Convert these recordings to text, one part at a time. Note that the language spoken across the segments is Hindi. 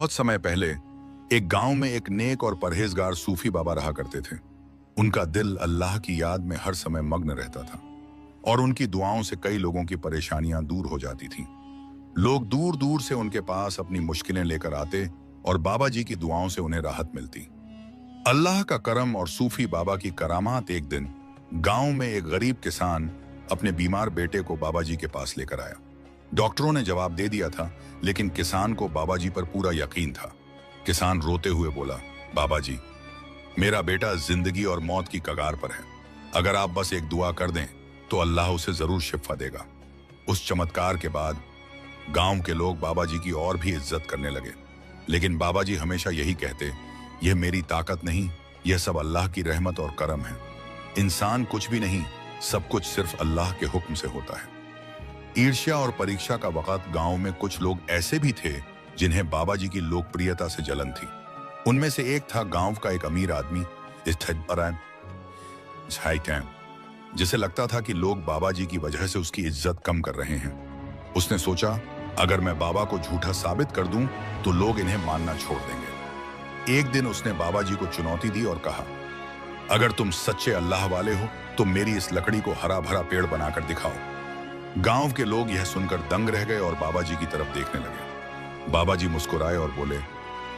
बहुत समय पहले एक गांव में एक नेक और परहेजगार सूफी बाबा रहा करते थे। उनका दिल अल्लाह की याद में हर समय मग्न रहता था और उनकी दुआओं से कई लोगों की परेशानियां दूर हो जाती थीं। लोग दूर दूर से उनके पास अपनी मुश्किलें लेकर आते और बाबा जी की दुआओं से उन्हें राहत मिलती। अल्लाह का करम और सूफी बाबा की करामात एक दिन गांव में एक गरीब किसान अपने बीमार बेटे को बाबा जी के पास लेकर आया। डॉक्टरों ने जवाब दे दिया था, लेकिन किसान को बाबा जी पर पूरा यकीन था। किसान रोते हुए बोला, बाबा जी, मेरा बेटा जिंदगी और मौत की कगार पर है। अगर आप बस एक दुआ कर दें तो अल्लाह उसे जरूर शिफा देगा। उस चमत्कार के बाद गांव के लोग बाबा जी की और भी इज्जत करने लगे। लेकिन बाबा जी हमेशा यही कहते, यह मेरी ताकत नहीं, यह सब अल्लाह की रहमत और करम है। इंसान कुछ भी नहीं, सब कुछ सिर्फ अल्लाह के हुक्म से होता है। ईर्ष्या और परीक्षा का वक्त गांव में कुछ लोग ऐसे भी थे जिन्हें बाबा जी की लोकप्रियता से जलन थी। उनमें से एक था गांव का एक अमीर आदमी, जिसे लगता था कि लोग बाबा जी की वजह से उसकी इज्जत कम कर रहे हैं। उसने सोचा, अगर मैं बाबा को झूठा साबित कर दूं तो लोग इन्हें मानना छोड़ देंगे। एक दिन उसने बाबा जी को चुनौती दी और कहा, अगर तुम सच्चे अल्लाह वाले हो तो मेरी इस लकड़ी को हरा भरा पेड़ बनाकर दिखाओ। गांव के लोग यह सुनकर दंग रह गए और बाबा जी की तरफ देखने लगे। बाबा जी मुस्कुराए और बोले,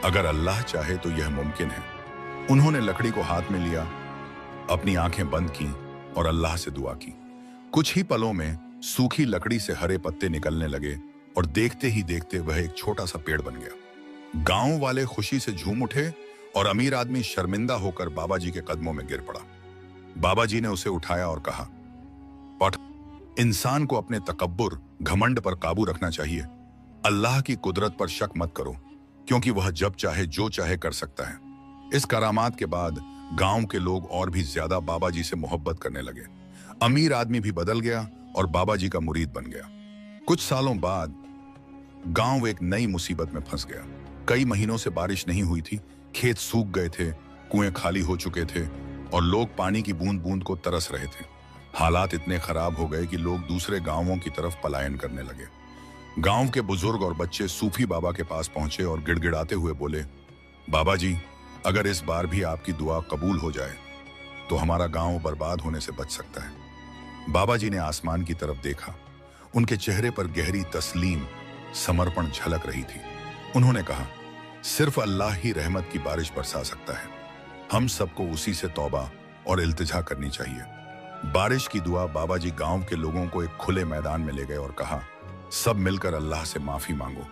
अगर अल्लाह चाहे तो यह मुमकिन है। उन्होंने लकड़ी को हाथ में लिया, अपनी आंखें बंद की और अल्लाह से दुआ की। कुछ ही पलों में सूखी लकड़ी से हरे पत्ते निकलने लगे और देखते ही देखते वह एक छोटा सा पेड़ बन गया। गांव वाले खुशी से झूम उठे और अमीर आदमी शर्मिंदा होकर बाबा जी के कदमों में गिर पड़ा। बाबा जी ने उसे उठाया और कहा, इंसान को अपने तकब्बुर, घमंड पर काबू रखना चाहिए। अल्लाह की कुदरत पर शक मत करो, क्योंकि वह जब चाहे जो चाहे कर सकता है। इस करामात के बाद गांव के लोग और भी ज्यादा बाबा जी से मोहब्बत करने लगे। अमीर आदमी भी बदल गया और बाबा जी का मुरीद बन गया। कुछ सालों बाद गांव एक नई मुसीबत में फंस गया। कई महीनों से बारिश नहीं हुई थी, खेत सूख गए थे, कुएं खाली हो चुके थे और लोग पानी की बूंद बूंद को तरस रहे थे। हालात इतने खराब हो गए कि लोग दूसरे गांवों की तरफ पलायन करने लगे। गांव के बुजुर्ग और बच्चे सूफी बाबा के पास पहुंचे और गिड़गिड़ाते हुए बोले, बाबा जी, अगर इस बार भी आपकी दुआ कबूल हो जाए तो हमारा गांव बर्बाद होने से बच सकता है। बाबा जी ने आसमान की तरफ देखा। उनके चेहरे पर गहरी तस्लीम, समर्पण झलक रही थी। उन्होंने कहा, सिर्फ अल्लाह ही रहमत की बारिश बरसा सकता है। हम सबको उसी से तौबा और इल्तिजा करनी चाहिए। बारिश की दुआ बाबा जी गांव के लोगों को एक खुले मैदान में ले गए और कहा, सब मिलकर अल्लाह से माफी मांगो,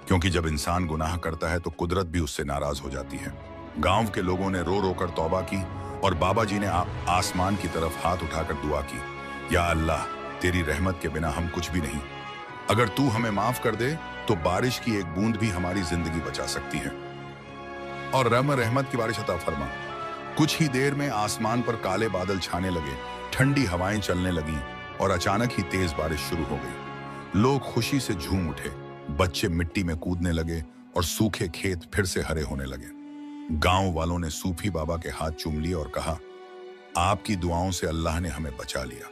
क्योंकि जब इंसान गुनाह करता है तो कुदरत भी उससे नाराज हो जाती है। गांव के लोगों ने रो रो कर तौबा की और बाबा जी ने आसमान की तरफ हाथ उठाकर दुआ की, या अल्लाह, तेरी रहमत के बिना हम कुछ भी नहीं। अगर तू हमें माफ कर दे तो बारिश की एक बूंद भी हमारी जिंदगी बचा सकती है और रहमत की बारिश अता फरमा। कुछ ही देर में आसमान पर काले बादल छाने लगे, ठंडी हवाएं चलने लगीं और अचानक ही तेज बारिश शुरू हो गई। लोग खुशी से झूम उठे, बच्चे मिट्टी में कूदने लगे और सूखे खेत फिर से हरे होने लगे। गांव वालों ने सूफी बाबा के हाथ चूम लिए और कहा, आपकी दुआओं से अल्लाह ने हमें बचा लिया।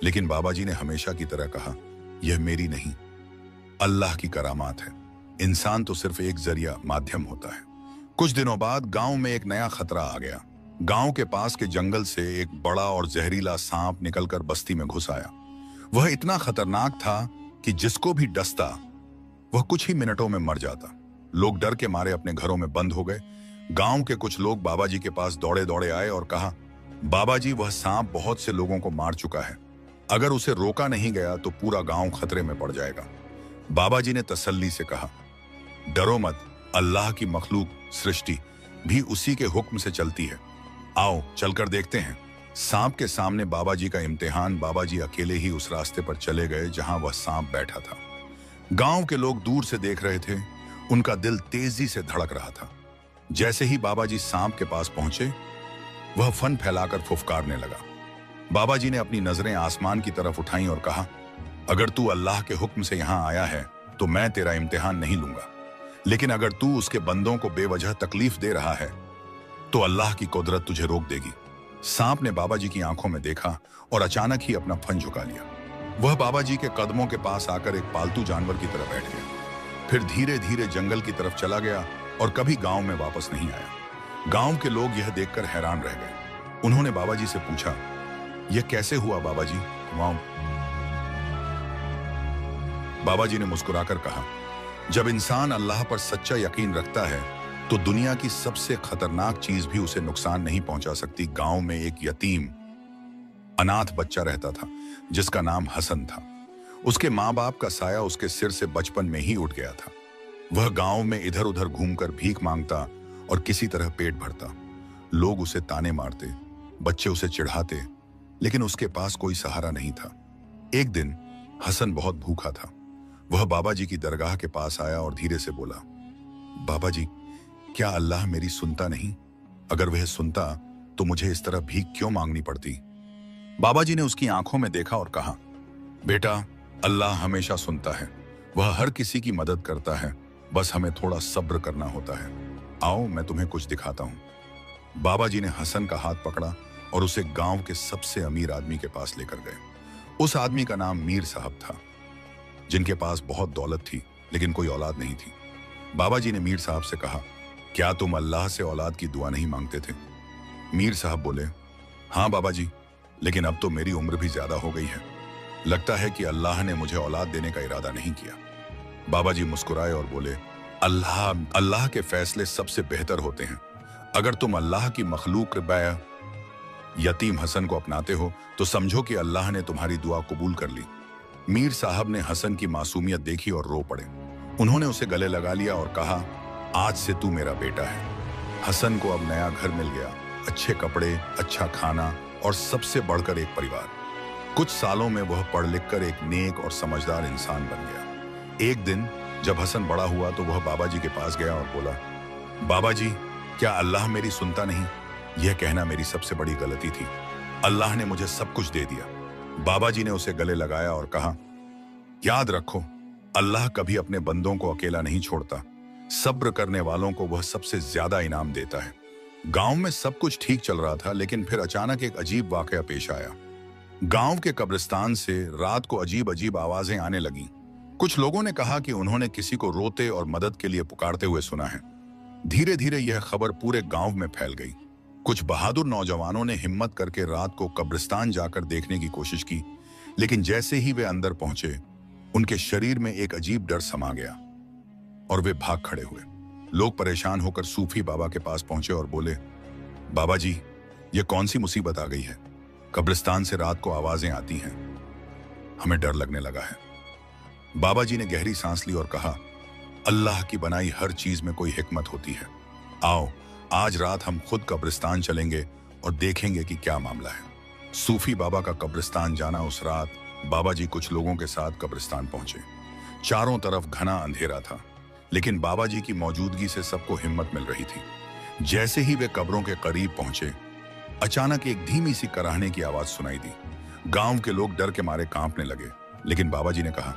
लेकिन बाबा जी ने हमेशा की तरह कहा, यह मेरी नहीं, अल्लाह की करामात है। इंसान तो सिर्फ एक जरिया, माध्यम होता है। कुछ दिनों बाद गांव में एक नया खतरा आ गया। गांव के पास के जंगल से एक बड़ा और जहरीला सांप निकलकर बस्ती में घुस आया। वह इतना खतरनाक था कि जिसको भी डसता वह कुछ ही मिनटों में मर जाता। लोग डर के मारे अपने घरों में बंद हो गए। गांव के कुछ लोग बाबा जी के पास दौड़े दौड़े आए और कहा, बाबा जी, वह सांप बहुत से लोगों को मार चुका है। अगर उसे रोका नहीं गया तो पूरा गांव खतरे में पड़ जाएगा। बाबा जी ने तसल्ली से कहा, डरो मत, अल्लाह की मखलूक सृष्टि भी उसी के हुक्म से चलती है। आओ चलकर देखते हैं। सांप के सामने बाबा जी का इम्तिहान। बाबा जी अकेले ही उस रास्ते पर चले गए जहां वह सांप बैठा था। गांव के लोग दूर से देख रहे थे, उनका दिल तेजी से धड़क रहा था। जैसे ही बाबा जी सांप के पास पहुंचे, वह फन फैलाकर फुफकारने लगा। बाबा जी ने अपनी नजरें आसमान की तरफ उठाई और कहा, अगर तू अल्लाह के हुक्म से यहां आया है तो मैं तेरा इम्तिहान नहीं लूंगा, लेकिन अगर तू उसके बंदों को बेवजह तकलीफ दे रहा है तो अल्लाह की कुदरत तुझे रोक देगी। सांप ने बाबा जी की आंखों में देखा और अचानक ही अपना फन झुका लिया। वह बाबा जी के कदमों के पास आकर एक पालतू जानवर की तरह बैठ गया। फिर धीरे धीरे जंगल की तरफ चला गया और कभी गांव में वापस नहीं आया। गांव के लोग यह देखकर हैरान रह गए। उन्होंने बाबा जी से पूछा, यह कैसे हुआ बाबा जी? बाबा जी ने मुस्कुराकर कहा, जब इंसान अल्लाह पर सच्चा यकीन रखता है तो दुनिया की सबसे खतरनाक चीज भी उसे नुकसान नहीं पहुंचा सकती। गांव में एक यतीम अनाथ बच्चा रहता था जिसका नाम हसन था। उसके माँ बाप का साया उसके सिर से बचपन में ही उठ गया था। वह गांव में इधर उधर घूमकर भीख मांगता और किसी तरह पेट भरता। लोग उसे ताने मारते, बच्चे उसे चिढ़ाते, लेकिन उसके पास कोई सहारा नहीं था। एक दिन हसन बहुत भूखा था। वह बाबा जी की दरगाह के पास आया और धीरे से बोला, बाबा जी, क्या अल्लाह मेरी सुनता नहीं? अगर वह सुनता तो मुझे इस तरह भीख क्यों मांगनी पड़ती? बाबा जी ने उसकी आंखों में देखा और कहा, बेटा, अल्लाह हमेशा सुनता है। वह हर किसी की मदद करता है, बस हमें थोड़ा सब्र करना होता है। आओ मैं तुम्हें कुछ दिखाता हूं। बाबा जी ने हसन का हाथ पकड़ा और उसे गांव के सबसे अमीर आदमी के पास लेकर गए। उस आदमी का नाम मीर साहब था, जिनके पास बहुत दौलत थी लेकिन कोई औलाद नहीं थी। बाबा जी ने मीर साहब से कहा, क्या तुम अल्लाह से औलाद की दुआ नहीं मांगते थे? मीर साहब बोले, हाँ बाबा जी, लेकिन अब तो मेरी उम्र भी ज्यादा हो गई है। लगता है कि अल्लाह ने मुझे औलाद देने का इरादा नहीं किया। बाबा जी मुस्कुराए और बोले, अल्लाह के फैसले सबसे बेहतर होते हैं। अगर तुम अल्लाह की मखलूक यतीम हसन को अपनाते हो तो समझो कि अल्लाह ने तुम्हारी दुआ कबूल कर ली। मीर साहब ने हसन की मासूमियत देखी और रो पड़े। उन्होंने उसे गले लगा लिया और कहा, आज से तू मेरा बेटा है। हसन को अब नया घर मिल गया, अच्छे कपड़े, अच्छा खाना और सबसे बढ़कर एक परिवार। कुछ सालों में वह पढ़ लिख कर एक नेक और समझदार इंसान बन गया। एक दिन जब हसन बड़ा हुआ तो वह बाबा जी के पास गया और बोला, बाबा जी, क्या अल्लाह मेरी सुनता नहीं? यह कहना मेरी सबसे बड़ी गलती थी। अल्लाह ने मुझे सब कुछ दे दिया। बाबा जी ने उसे गले लगाया और कहा, याद रखो, अल्लाह कभी अपने बंदों को अकेला नहीं छोड़ता। सब्र करने वालों को वह सबसे ज्यादा इनाम देता है। गांव में सब कुछ ठीक चल रहा था, लेकिन फिर अचानक एक अजीब वाकया पेश आया। गांव के कब्रिस्तान से रात को अजीब अजीब आवाजें आने लगीं। कुछ लोगों ने कहा कि उन्होंने किसी को रोते और मदद के लिए पुकारते हुए सुना है। धीरे धीरे यह खबर पूरे गांव में फैल गई। कुछ बहादुर नौजवानों ने हिम्मत करके रात को कब्रिस्तान जाकर देखने की कोशिश की, लेकिन जैसे ही वे अंदर पहुंचे, उनके शरीर में एक अजीब डर समा गया और वे भाग खड़े हुए। लोग परेशान होकर सूफी बाबा के पास पहुंचे और बोले, बाबा जी, यह कौन सी मुसीबत आ गई है? कब्रिस्तान से रात को आवाजें आती हैं, हमें डर लगने लगा है। बाबा जी ने गहरी सांस ली और कहा, अल्लाह की बनाई हर चीज में कोई हिकमत होती है। आओ, आज रात हम खुद कब्रिस्तान चलेंगे और देखेंगे कि क्या मामला है। सूफी बाबा का कब्रिस्तान जाना। उस रात बाबा जी कुछ लोगों के साथ कब्रिस्तान पहुंचे। चारों तरफ घना अंधेरा था, लेकिन बाबा जी की मौजूदगी से सबको हिम्मत मिल रही थी। जैसे ही वे कब्रों के करीब पहुंचे, अचानक एक धीमी सी कराहने की आवाज सुनाई दी। गांव के लोग डर के मारे कांपने लगे, लेकिन बाबा जी ने कहा,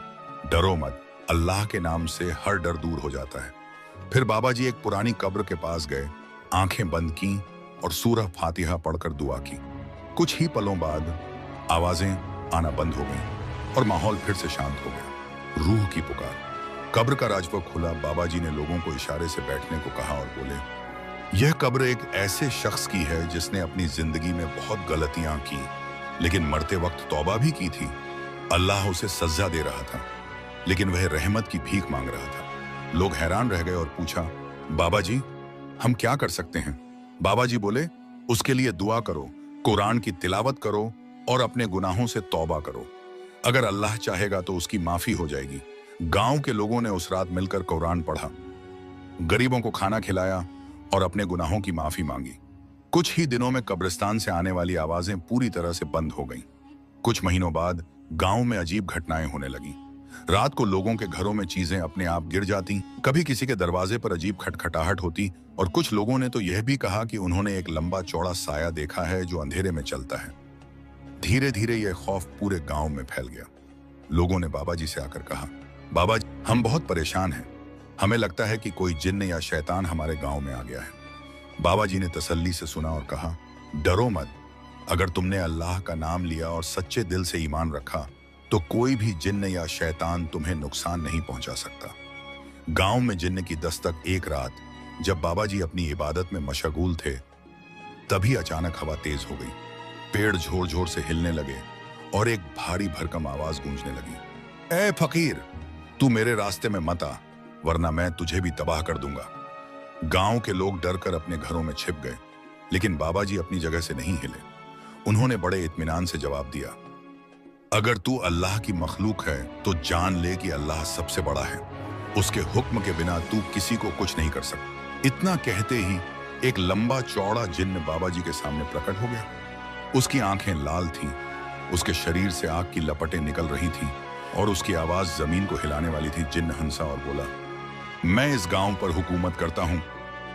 डरो मत, अल्लाह के नाम से हर डर दूर हो जाता है। फिर बाबा जी एक पुरानी कब्र के पास गए, आंखें बंद की और सूरह फातिहा पढ़कर दुआ की। कुछ ही पलों बाद आवाजें आना बंद हो गईं और माहौल फिर से शांत हो गया। रूह की पुकार। कब्र का राजपग खुला। बाबा जी ने लोगों को इशारे से बैठने को कहा और बोले, यह कब्र एक ऐसे शख्स की है जिसने अपनी जिंदगी में बहुत गलतियां की, लेकिन मरते वक्त तौबा भी की थी। अल्लाह उसे सजा दे रहा था, लेकिन वह रहमत की भीख मांग रहा था। लोग हैरान रह गए और पूछा, बाबा जी, हम क्या कर सकते हैं? बाबा जी बोले, उसके लिए दुआ करो, कुरान की तिलावत करो और अपने गुनाहों से तौबा करो। अगर अल्लाह चाहेगा तो उसकी माफी हो जाएगी। गांव के लोगों ने उस रात मिलकर कुरान पढ़ा, गरीबों को खाना खिलाया और अपने गुनाहों की माफी मांगी। कुछ ही दिनों में कब्रिस्तान से आने वाली आवाजें पूरी तरह से बंद हो गईं। कुछ महीनों बाद गांव में अजीब घटनाएं होने लगीं। रात को लोगों के घरों में चीजें अपने आप गिर जाती, कभी किसी के दरवाजे पर अजीब खटखटाहट होती और कुछ लोगों ने तो यह भी कहा कि उन्होंने एक लंबा चौड़ा साया देखा है जो अंधेरे में चलता है। धीरे धीरे यह खौफ पूरे गांव में फैल गया। लोगों ने बाबा जी से आकर कहा, बाबा जी, हम बहुत परेशान हैं, हमें लगता है कि कोई जिन्न या शैतान हमारे गांव में आ गया है। बाबा जी ने तसल्ली से सुना और कहा, डरो मत, अगर तुमने अल्लाह का नाम लिया और सच्चे दिल से ईमान रखा तो कोई भी जिन्न या शैतान तुम्हें नुकसान नहीं पहुंचा सकता। गांव में जिन्न की दस्तक। एक रात जब बाबा जी अपनी इबादत में मशगूल थे, तभी अचानक हवा तेज हो गई। पेड़ जोर जोर से हिलने लगे और एक भारी भरकम आवाज गूंजने लगी, ए फकीर, तू मेरे रास्ते में मत आ, वरना मैं तुझे भी तबाह कर दूंगा। गांव के लोग डरकर अपने घरों में छिप गए, लेकिन बाबा जी अपनी जगह से नहीं हिले। उन्होंने बड़े इत्मीनान से जवाब दिया, अगर तू अल्लाह की मखलूक है तो जान ले कि अल्लाह सबसे बड़ा है। उसके हुक्म के बिना तू किसी को कुछ नहीं कर सकता। इतना कहते ही एक लंबा चौड़ा जिन्न बाबा जी के सामने प्रकट हो गया। उसकी आंखें लाल थीं, उसके शरीर से आग की लपटें निकल रही थीं और उसकी आवाज जमीन को हिलाने वाली थी। जिन्न हंसा और बोला, मैं इस गांव पर हुकूमत करता हूं,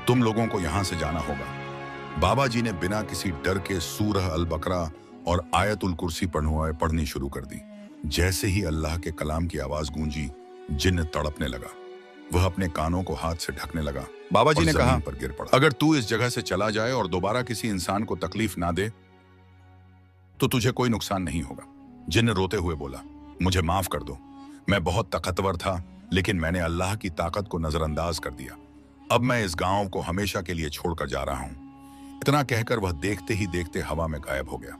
तुम लोगों को यहां से जाना होगा। बाबा जी ने बिना किसी डर के सूरह अल बकरा और आयतुल कुर्सी पढ़नी शुरू कर दी। जैसे ही अल्लाह के कलाम की आवाज गूंजी, जिन्न तड़पने लगा। वह अपने कानों को हाथ से ढकने लगा। बाबा जी ने कहा, पर गिर पड़ा, अगर तू इस जगह से चला जाए और दोबारा किसी इंसान को तकलीफ ना दे तो तुझे कोई नुकसान नहीं होगा। जिन्न रोते हुए बोला, मुझे माफ कर दो, मैं बहुत ताकतवर था, लेकिन मैंने अल्लाह की ताकत को नजरअंदाज कर दिया। अब मैं इस गांव को हमेशा के लिए छोड़कर जा रहा हूं। इतना कहकर वह देखते ही देखते हवा में गायब हो गया।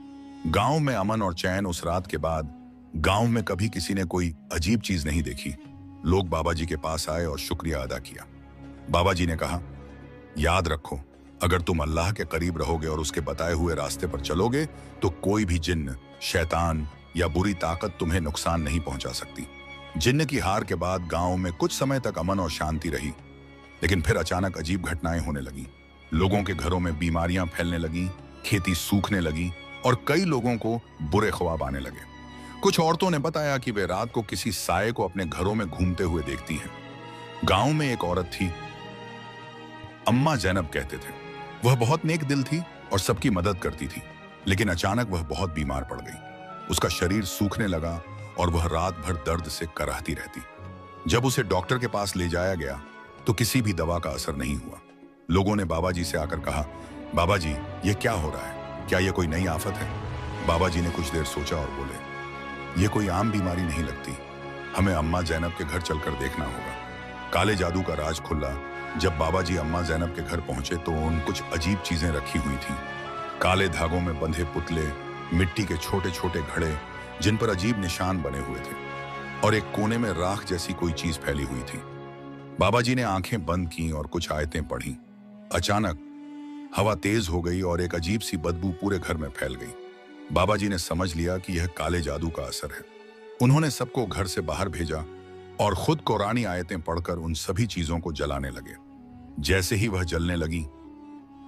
गांव में अमन और चैन। उस रात के बाद गांव में कभी किसी ने कोई अजीब चीज नहीं देखी। लोग बाबा जी के पास आए और शुक्रिया अदा किया। बाबा जी ने कहा, याद रखो, अगर तुम अल्लाह के करीब रहोगे और उसके बताए हुए रास्ते पर चलोगे तो कोई भी जिन्न, शैतान या बुरी ताकत तुम्हें नुकसान नहीं पहुंचा सकती। जिन्न की हार के बाद गांव में कुछ समय तक अमन और शांति रही, लेकिन फिर अचानक अजीब घटनाएं होने लगी। लोगों के घरों में बीमारियां फैलने लगी, खेती सूखने लगी और कई लोगों को बुरे ख्वाब आने लगे। कुछ औरतों ने बताया कि वे रात को किसी साये को अपने घरों में घूमते हुए देखती हैं। गांव में एक औरत थी, अम्मा जैनब कहते थे। वह बहुत नेक दिल थी और सबकी मदद करती थी, लेकिन अचानक वह बहुत बीमार पड़ गई। उसका शरीर सूखने लगा और वह रात भर दर्द से कराहती रहती। जब उसे डॉक्टर के पास ले जाया गया तो किसी भी दवा का असर नहीं हुआ। लोगों ने बाबा जी से आकर कहा, बाबा जी, ये क्या हो रहा है? क्या ये कोई नई आफत है? बाबा जी ने कुछ देर सोचा और बोले, ये कोई आम बीमारी नहीं लगती, हमें अम्मा जैनब के घर चलकर देखना होगा। काले जादू का राज खुला। जब बाबा जी अम्मा जैनब के घर पहुंचे तो उन कुछ अजीब चीजें रखी हुई थीं। काले धागों में बंधे पुतले, मिट्टी के छोटे छोटे घड़े जिन पर अजीब निशान बने हुए थे, और एक कोने में राख जैसी कोई चीज फैली हुई थी। बाबा जी ने आंखें बंद की और कुछ आयतें पढ़ी। अचानक हवा तेज हो गई और एक अजीब सी बदबू पूरे घर में फैल गई। बाबा जी ने समझ लिया कि यह काले जादू का असर है। उन्होंने सबको घर से बाहर भेजा और खुद कुरानी आयतें पढ़कर उन सभी चीजों को जलाने लगे। जैसे ही वह जलने लगी,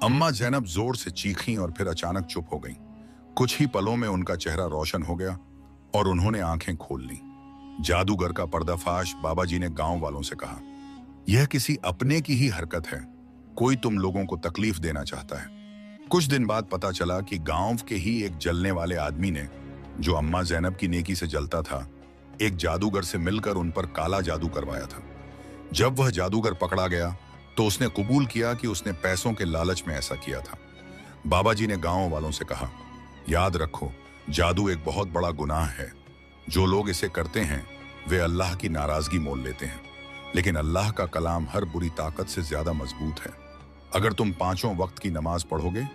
अम्मा जैनब जोर से चीखीं और फिर अचानक चुप हो गईं। कुछ ही पलों में उनका चेहरा रोशन हो गया और उन्होंने आंखें खोल लीं। जादूगर का पर्दाफाश। बाबा जी ने गांव वालों से कहा, यह किसी अपने की ही हरकत है, कोई तुम लोगों को तकलीफ देना चाहता है। कुछ दिन बाद पता चला कि गांव के ही एक जलने वाले आदमी ने, जो अम्मा जैनब की नेकी से जलता था, एक जादूगर से मिलकर उन पर काला जादू करवाया था। जब वह जादूगर पकड़ा गया तो उसने कबूल किया कि उसने पैसों के लालच में ऐसा किया था। बाबा जी ने गांव वालों से कहा, याद रखो, जादू एक बहुत बड़ा गुनाह है। जो लोग इसे करते हैं वे अल्लाह की नाराजगी मोल लेते हैं, लेकिन अल्लाह का कलाम हर बुरी ताकत से ज्यादा मजबूत है। अगर तुम 5 वक्त की नमाज पढ़ोगे,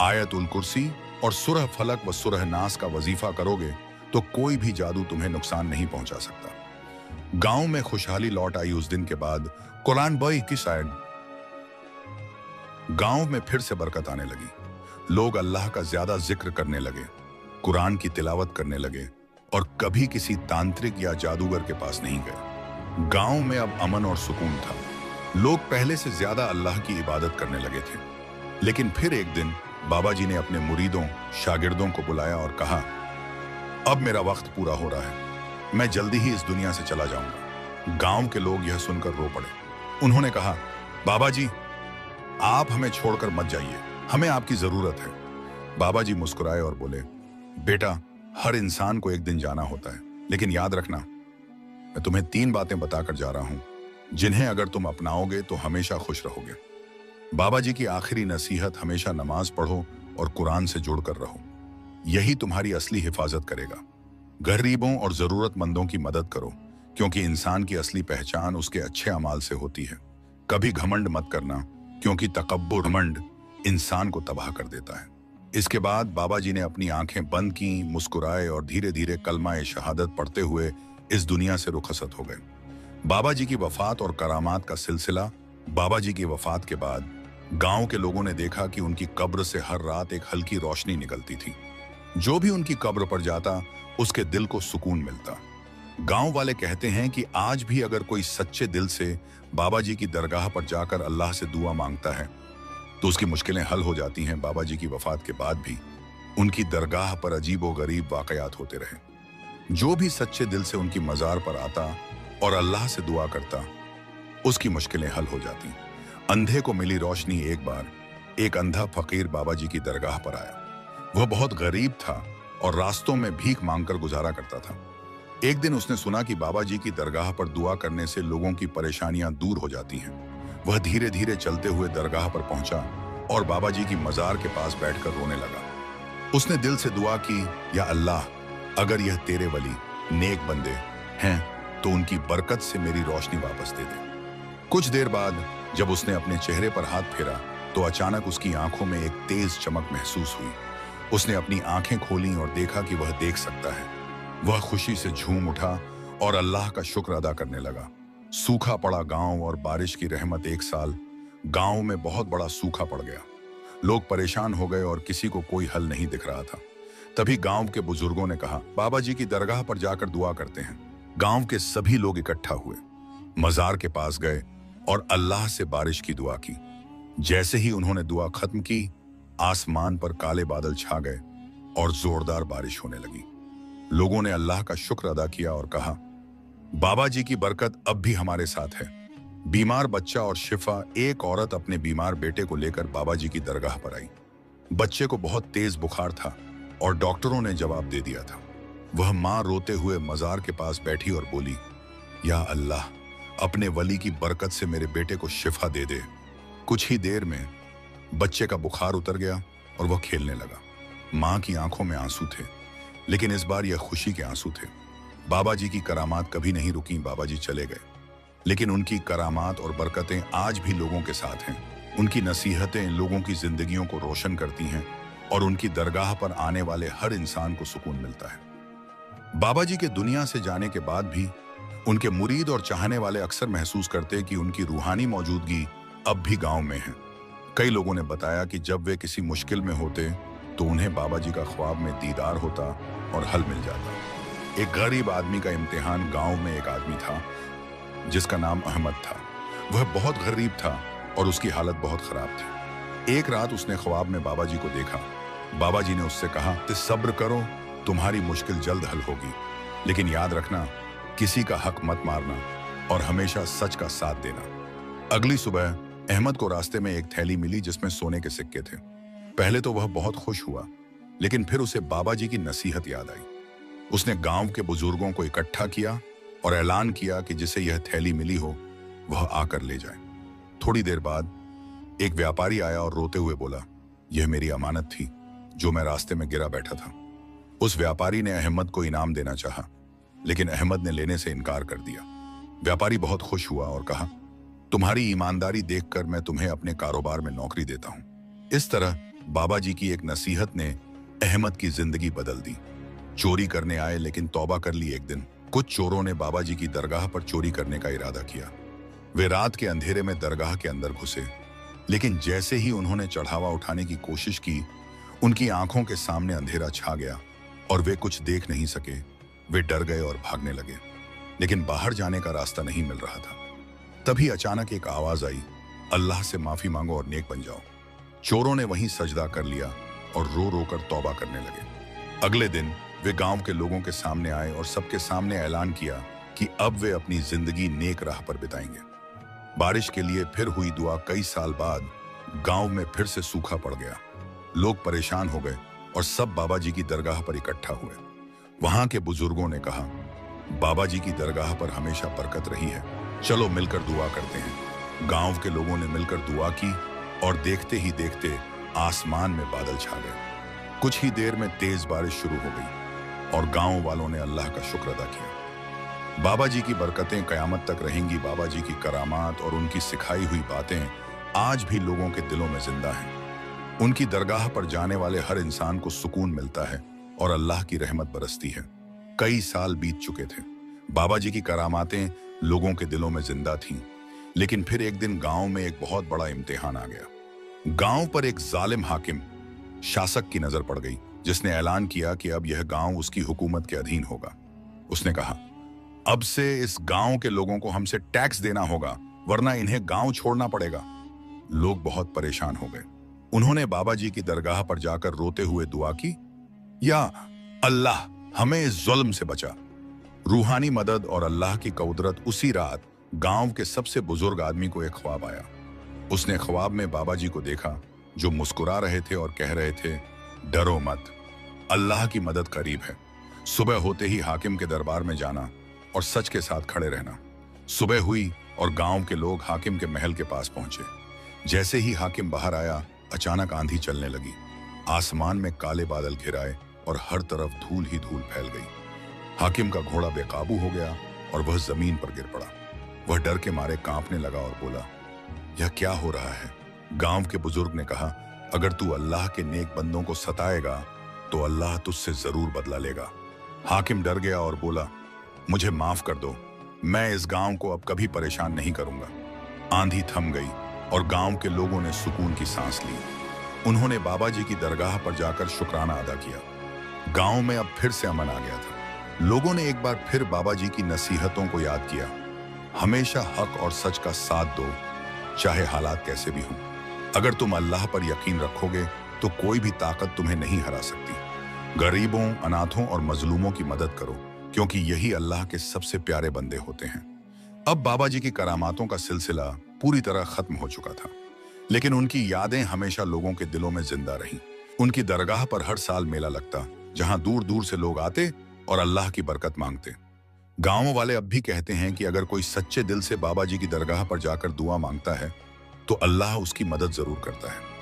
आयतुल कुर्सी और सूरह फलक व सूरह नास का वजीफा करोगे तो कोई भी जादू तुम्हें नुकसान नहीं पहुंचा सकता। गांव में खुशहाली लौट आई। उस दिन के बाद कुरान बई की साइड गांव में फिर से बरकत आने लगी। लोग अल्लाह का ज्यादा जिक्र करने लगे, कुरान की तिलावत करने लगे और कभी किसी तांत्रिक या जादूगर के पास नहीं गए। गांव में अब अमन और सुकून था। लोग पहले से ज्यादा अल्लाह की इबादत करने लगे थे। लेकिन फिर एक दिन बाबा जी ने अपने मुरीदों, शागिर्दों को बुलाया और कहा, अब मेरा वक्त पूरा हो रहा है, मैं जल्दी ही इस दुनिया से चला जाऊंगा। गांव के लोग यह सुनकर रो पड़े। उन्होंने कहा, बाबा जी, आप हमें छोड़कर मत जाइए, हमें आपकी जरूरत है। बाबा जी मुस्कुराए और बोले, बेटा, हर इंसान को एक दिन जाना होता है, लेकिन याद रखना, मैं तुम्हें 3 बातें बताकर जा रहा हूं, जिन्हें अगर तुम अपनाओगे तो हमेशा खुश रहोगे। बाबा जी की आखिरी नसीहत, हमेशा नमाज पढ़ो और कुरान से जुड़कर रहो, यही तुम्हारी असली हिफाजत करेगा। गरीबों और जरूरतमंदों की मदद करो, क्योंकि इंसान की असली पहचान उसके अच्छे अमाल से होती है। कभी घमंड मत करना, क्योंकि तकब्बुर घमंड इंसान को तबाह कर देता है। इसके बाद बाबा जी ने अपनी आंखें बंद की, मुस्कुराए और धीरे धीरे कलमा शहादत पढ़ते हुए इस दुनिया से रुखसत हो गए। बाबा जी की वफात और करामात का सिलसिला। बाबा जी की वफात के बाद गांव के लोगों ने देखा कि उनकी कब्र से हर रात एक हल्की रोशनी निकलती थी। जो भी उनकी कब्र पर जाता उसके दिल को सुकून मिलता। गांव वाले कहते हैं कि आज भी अगर कोई सच्चे दिल से बाबा जी की दरगाह पर जाकर अल्लाह से दुआ मांगता है तो उसकी मुश्किलें हल हो जाती हैं। बाबा जी की वफात के बाद भी उनकी दरगाह पर अजीबो गरीब वाकयात होते रहे। जो भी सच्चे दिल से उनकी मजार पर आता और अल्लाह से दुआ करता उसकी मुश्किलें हल हो जाती। अंधे को मिली रोशनी। एक बार एक अंधा फकीर बाबा जी की दरगाह पर आया। वह बहुत गरीब था और रास्तों में भीख मांगकर गुजारा करता था। एक दिन उसने सुना कि बाबा जी की दरगाह पर दुआ करने से लोगों की परेशानियां दूर हो जाती हैं। वह धीरे धीरे चलते हुए दरगाह पर पहुंचा और बाबा जी की मजार के पास बैठकर रोने लगा। उसने दिल से दुआ की, या अल्लाह, अगर यह तेरे वली नेक बंदे हैं तो उनकी बरकत से मेरी रोशनी वापस दे दे। कुछ देर बाद जब उसने अपने चेहरे पर हाथ फेरा तो अचानक उसकी आंखों में एक तेज चमक महसूस हुई। उसने अपनी आंखें खोलीं और देखा कि वह देख सकता है। वह खुशी से झूम उठा और अल्लाह का शुक्र अदा करने लगा। सूखा पड़ा गांव और बारिश की रहमत। एक साल गांव में बहुत बड़ा सूखा पड़ गया। लोग परेशान हो गए और किसी को कोई हल नहीं दिख रहा था। तभी गांव के बुजुर्गों ने कहा, बाबा जी की दरगाह पर जाकर दुआ करते हैं। गांव के सभी लोग इकट्ठा हुए, मजार के पास गए और अल्लाह से बारिश की दुआ की। जैसे ही उन्होंने दुआ खत्म की, आसमान पर काले बादल छा गए और जोरदार बारिश होने लगी। लोगों ने अल्लाह का शुक्र अदा किया और कहा, बाबा जी की बरकत अब भी हमारे साथ है। बीमार बच्चा और शिफा। एक औरत अपने बीमार बेटे को लेकर बाबा जी की दरगाह पर आई। बच्चे को बहुत तेज बुखार था और डॉक्टरों ने जवाब दे दिया था। वह मां रोते हुए मजार के पास बैठी और बोली, या अल्लाह, अपने वली की बरकत से मेरे बेटे को शिफा दे दे। कुछ ही देर में बच्चे का बुखार उतर गया और वह खेलने लगा। मां की आंखों में आंसू थे, लेकिन इस बार यह खुशी के आंसू थे। बाबा जी की करामात कभी नहीं रुकी। बाबा जी चले गए, लेकिन उनकी करामात और बरकतें आज भी लोगों के साथ हैं। उनकी नसीहतें लोगों की जिंदगियों को रोशन करती हैं और उनकी दरगाह पर आने वाले हर इंसान को सुकून मिलता है। बाबा जी के दुनिया से जाने के बाद भी उनके मुरीद और चाहने वाले अक्सर महसूस करते कि उनकी रूहानी मौजूदगी अब भी गांव में है। कई लोगों ने बताया कि जब वे किसी मुश्किल में होते तो उन्हें बाबा जी का ख्वाब में दीदार होता और हल मिल जाता। एक गरीब आदमी का इम्तिहान। गांव में एक आदमी था जिसका नाम अहमद था। वह बहुत गरीब था और उसकी हालत बहुत खराब थी। एक रात उसने ख्वाब में बाबा जी को देखा। बाबा जी ने उससे कहा कि सब्र करो, तुम्हारी मुश्किल जल्द हल होगी, लेकिन याद रखना, किसी का हक मत मारना और हमेशा सच का साथ देना। अगली सुबह अहमद को रास्ते में एक थैली मिली जिसमें सोने के सिक्के थे। पहले तो वह बहुत खुश हुआ, लेकिन फिर उसे बाबा जी की नसीहत याद आई। उसने गांव के बुजुर्गों को इकट्ठा किया और ऐलान किया कि जिसे यह थैली मिली हो वह आकर ले जाए। थोड़ी देर बाद एक व्यापारी आया और रोते हुए बोला, यह मेरी अमानत थी जो मैं रास्ते में गिरा बैठा था। उस व्यापारी ने अहमद को इनाम देना चाहा, लेकिन अहमद ने लेने से इनकार कर दिया। व्यापारी बहुत खुश हुआ और कहा, तुम्हारी ईमानदारी देखकर मैं तुम्हें अपने कारोबार में नौकरी देता हूं। इस तरह बाबा जी की एक नसीहत ने अहमद की जिंदगी बदल दी। चोरी करने आए, लेकिन तौबा कर ली। एक दिन कुछ चोरों ने बाबा जी की दरगाह पर चोरी करने का इरादा किया। वे रात के अंधेरे में दरगाह के अंदर घुसे, लेकिन जैसे ही उन्होंने चढ़ावा उठाने की कोशिश की, उनकी आंखों के सामने अंधेरा छा गया और वे कुछ देख नहीं सके। वे डर गए और भागने लगे, लेकिन बाहर जाने का रास्ता नहीं मिल रहा था। तभी अचानक एक आवाज आई, अल्लाह से माफी मांगो और नेक बन जाओ। चोरों ने वहीं सजदा कर लिया और रो रो कर तौबा करने लगे। अगले दिन वे गांव के लोगों के सामने आए और सबके सामने ऐलान किया कि अब वे अपनी जिंदगी नेक राह पर बिताएंगे। बारिश के लिए फिर हुई दुआ। कई साल बाद गांव में फिर से सूखा पड़ गया। लोग परेशान हो गए और सब बाबा जी की दरगाह पर इकट्ठा हुए। वहां के बुजुर्गों ने कहा, बाबा जी की दरगाह पर हमेशा बरकत रही है, चलो मिलकर दुआ करते हैं। गांव के लोगों ने मिलकर दुआ की और देखते ही देखते आसमान में बादल छा गए। कुछ ही देर में तेज बारिश शुरू हो गई और गांव वालों ने अल्लाह का शुक्र अदा किया। बाबा जी की बरकतें कयामत तक रहेंगी। बाबा जी की करामात और उनकी सिखाई हुई बातें आज भी लोगों के दिलों में जिंदा हैं। उनकी दरगाह पर जाने वाले हर इंसान को सुकून मिलता है और अल्लाह की रहमत बरसती है। कई साल बीत चुके थे। बाबा जी की करामातें लोगों के दिलों में जिंदा थीं। लेकिन फिर एक दिन गांव में एक बहुत बड़ा इम्तिहान आ गया। गांव पर एक जालिम हाकिम शासक की नजर पड़ गई, जिसने ऐलान किया कि अब यह गांव उसकी हुकूमत के अधीन होगा। उसने कहा, अब से इस गांव के लोगों को हमसे टैक्स देना होगा, वरना इन्हें गांव छोड़ना पड़ेगा। लोग बहुत परेशान हो गए। उन्होंने बाबा जी की दरगाह पर जाकर रोते हुए दुआ की, या अल्लाह, हमें इस जुल्म से बचा। रूहानी मदद और अल्लाह की कुदरत। उसी रात गांव के सबसे बुजुर्ग आदमी को एक ख्वाब आया। उसने ख्वाब में बाबा जी को देखा, जो मुस्कुरा रहे थे और कह रहे थे, डरो मत, अल्लाह की मदद करीब है। सुबह होते ही हाकिम के दरबार में जाना और सच के साथ खड़े रहना। सुबह हुई और गांव के लोग हाकिम के महल के पास पहुंचे। जैसे ही हाकिम बाहर आया, अचानक आंधी चलने लगी। आसमान में काले बादल घिराए और हर तरफ धूल ही धूल फैल गई। हाकिम का घोड़ा बेकाबू हो गया और वह जमीन पर गिर पड़ा। वह डर के मारे कांपने लगा और बोला, यह क्या हो रहा है? गांव के बुजुर्ग ने कहा, अगर तू अल्लाह के नेक बंदों को सताएगा तो अल्लाह तुझसे जरूर बदला लेगा। हाकिम डर गया और बोला, मुझे माफ कर दो, मैं इस गांव को अब कभी परेशान नहीं करूंगा। आंधी थम गई और गांव के लोगों ने सुकून की सांस ली। उन्होंने बाबा जी की दरगाह पर जाकर शुक्राना अदा किया। गांव में अब फिर से अमन आ गया था। लोगों ने एक बार फिर बाबा जी की नसीहतों को याद किया। हमेशा हक और सच का साथ दो, चाहे हालात कैसे भी हों। अगर तुम अल्लाह पर यकीन रखोगे तो कोई भी ताकत तुम्हें नहीं हरा सकती। गरीबों, अनाथों और मजलूमों की मदद करो, क्योंकि यही अल्लाह के सबसे प्यारे बंदे होते हैं। अब बाबा जी की करामातों का सिलसिला पूरी तरह खत्म हो चुका था, लेकिन उनकी यादें हमेशा लोगों के दिलों में जिंदा रहीं। उनकी दरगाह पर हर साल मेला लगता, जहां दूर दूर से लोग आते और अल्लाह की बरकत मांगते। गांव वाले अब भी कहते हैं कि अगर कोई सच्चे दिल से बाबा जी की दरगाह पर जाकर दुआ मांगता है तो अल्लाह उसकी मदद जरूर करता है।